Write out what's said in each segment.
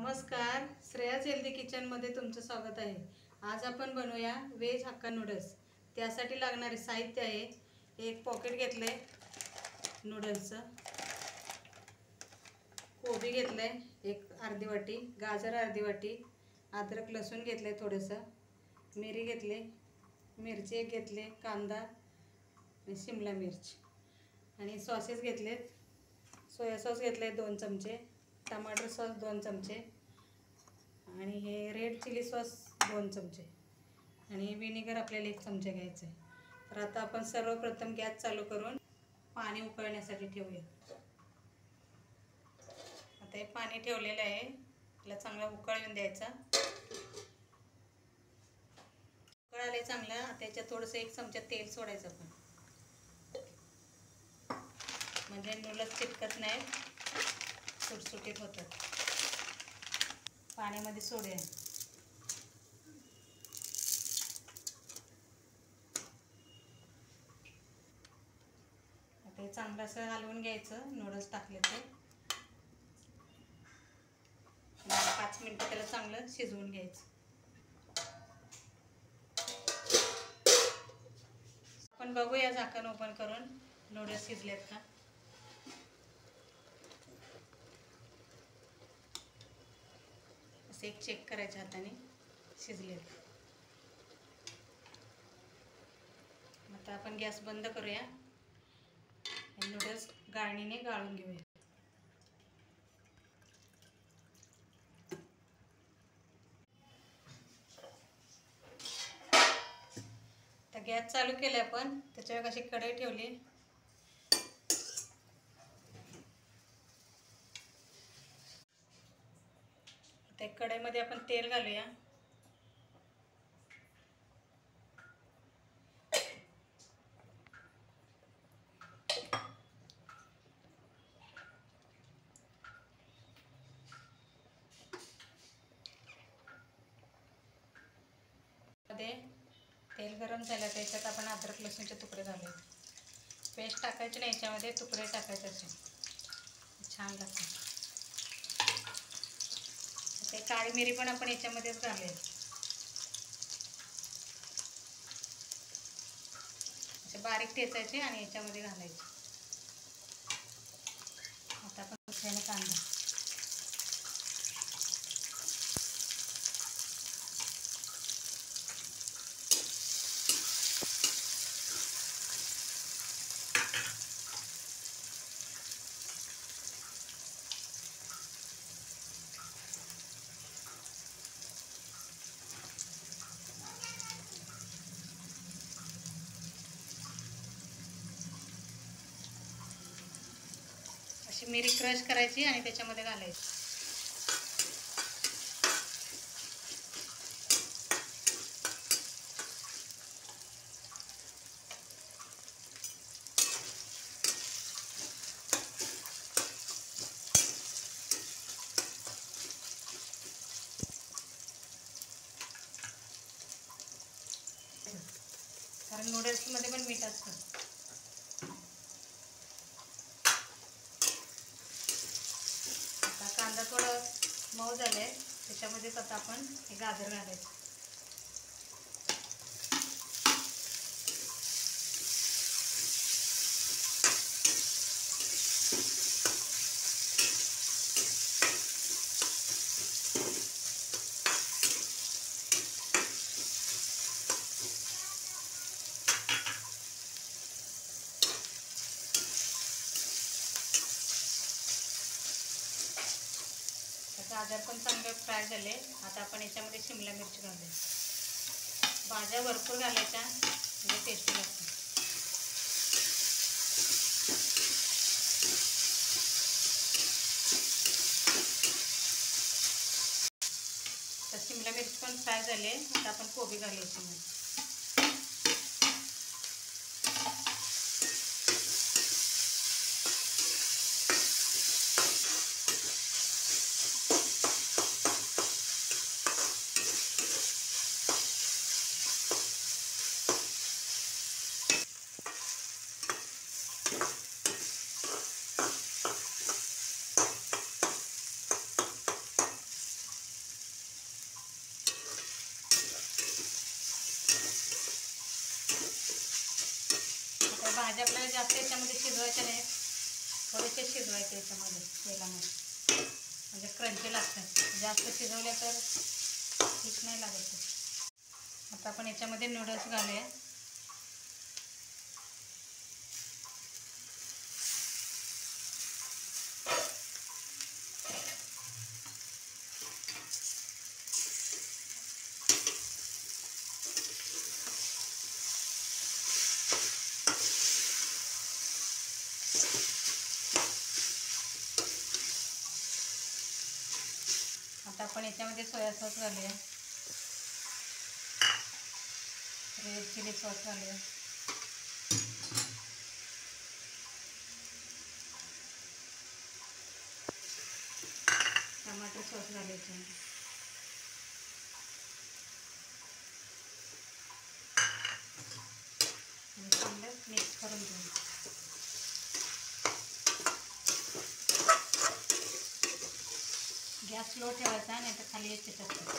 नमस्कार, श्रेयाज हेल्दी किचनमध्ये तुमचं स्वागत आहे। आज आपण बनवूया व्हेज हक्का नूडल्स। त्यासाठी लागणारे साहित्य आहे, एक पॉकेट घेतले नूडल्सचं, कोबी घेतले एक अर्धी वाटी, गाजर अर्धी वाटी, अद्रक लसूण घेतले थोडंसं, मिरी घेतले, मिरची एक घेतले, कांदा आणि शिमला मिर्च आणि सॉसेस घेतलेत। सोया सॉस घेतले 2 चमचे, टमाटर सॉस 2 चमचे आणि हे रेड चिली सॉस 2 चमचे आणि विनेगर आपल्याला 1 चमचा घ्यायचा आहे। तर आता आपण सर्वप्रथम गॅस चालू करून पाणी उकळण्यासाठी ठेवूया। आता हे पाणी ठेवलेलं आहे, त्याला चांगला उकळ येऊन द्यायचा। उकळाले चांगला, त्याच्यात थोडंसं 1 चमचा तेल सोडायचं आपण, म्हणजे नूडल्स चिटकत नाही, सुटसुटीत होतात। पाण्यामध्ये सोडूया। आता हे चांगलं असं हलवून घ्यायचं, नूडल्स टाकले ते 5 मिनिटं त्याला चांगलं शिजवून घ्यायचं। आपण बघूया झाकण ओपन करून नूडल्स शिजलेत का। असं एक चेक करायच्या हाताने शिजलेत। आता आपण गॅस बंद करूया, नूडल्स गाळणीने गाळून घेऊया। आता गॅस चालू केला आपण, त्याच्यावर अशी कढई ठेवली, त्या कढईमध्ये आपण तेल घालूया। मध्ये तेल गरम झालं, त्याच्यात आपण अद्रक लसूणचे तुकडे घालूया। पेस्ट टाकायची नाही, याच्यामध्ये तुकडे टाकायचे, असे छान लागतात। ते काळी मिरी पण आपण याच्यामध्येच घालूया, असे बारीक ठेचायचे आणि याच्यामध्ये घालायचे। आता आपण दुसऱ्याने कांदा, अशी मिरी क्रश करायची आणि त्याच्यामध्ये घालायची। कारण नूडल्समध्ये पण मीठ असतं। आता कांदा थोडं मऊ झालं आहे, त्याच्यामध्येच आता आपण हे गाजर घालायचं। गाजर पण चांगले फ्राय झाले, आता आपण याच्यामध्ये शिमला मिरची घालूया। भाज्या भरपूर घालायच्या, म्हणजे टेस्टी लागते। तर शिमला मिरची पण फ्राय झाले, आता आपण कोबी घालायची। याच्यामध्ये शिजवायचे नाहीत, थोडेसे शिजवायचे याच्यामध्ये तेलामध्ये, म्हणजे क्रंची लागतात. जास्त शिजवल्या तर ठीक नाही लागत. आता आपण याच्यामध्ये नूडल्स घालूया. आता आपण याच्यामध्ये सोया सॉस घालूया, रेड चिली सॉस घालूया, टमाटर सॉस घालायचे आणि चांगलं मिक्स करून घेऊ. गॅस स्लो ठेवायचा, नाही तर खाली येते चिटकतं.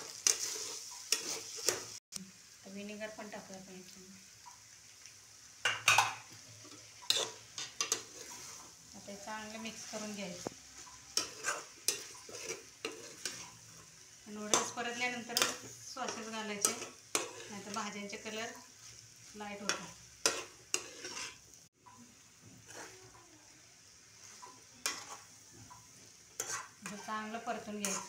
विनेगर पण टाकूया आपण याच्यामध्ये. आता चांगलं मिक्स करून घ्यायचं. नूडल्स परतल्यानंतर सॉसेस घालायचे, नाहीतर भाज्यांचे कलर लाईट होतात. चांगलं परतून घ्यायचं.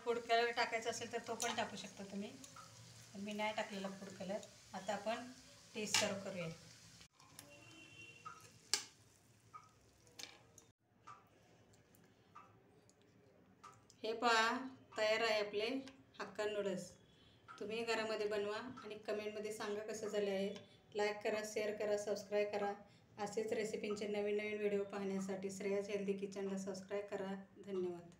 फूड कलर टाकायचा असेल तर तो पण टाकू शकता तुम्ही, मी नाही टाकलेला फूड कलर. आता आपण टेस्ट सर्व करूया. हे पहा, तयार आहे आपले हक्का नूडल्स. तुम्ही घरामध्ये बनवा आणि कमेंटमध्ये सांगा कसं झालं आहे. लाईक करा, शेअर करा, सबस्क्राईब करा. असेच रेसिपींचे नवीन नवीन व्हिडिओ पाहण्यासाठी श्रेयाज हेल्दी किचनला सबस्क्राईब करा. धन्यवाद.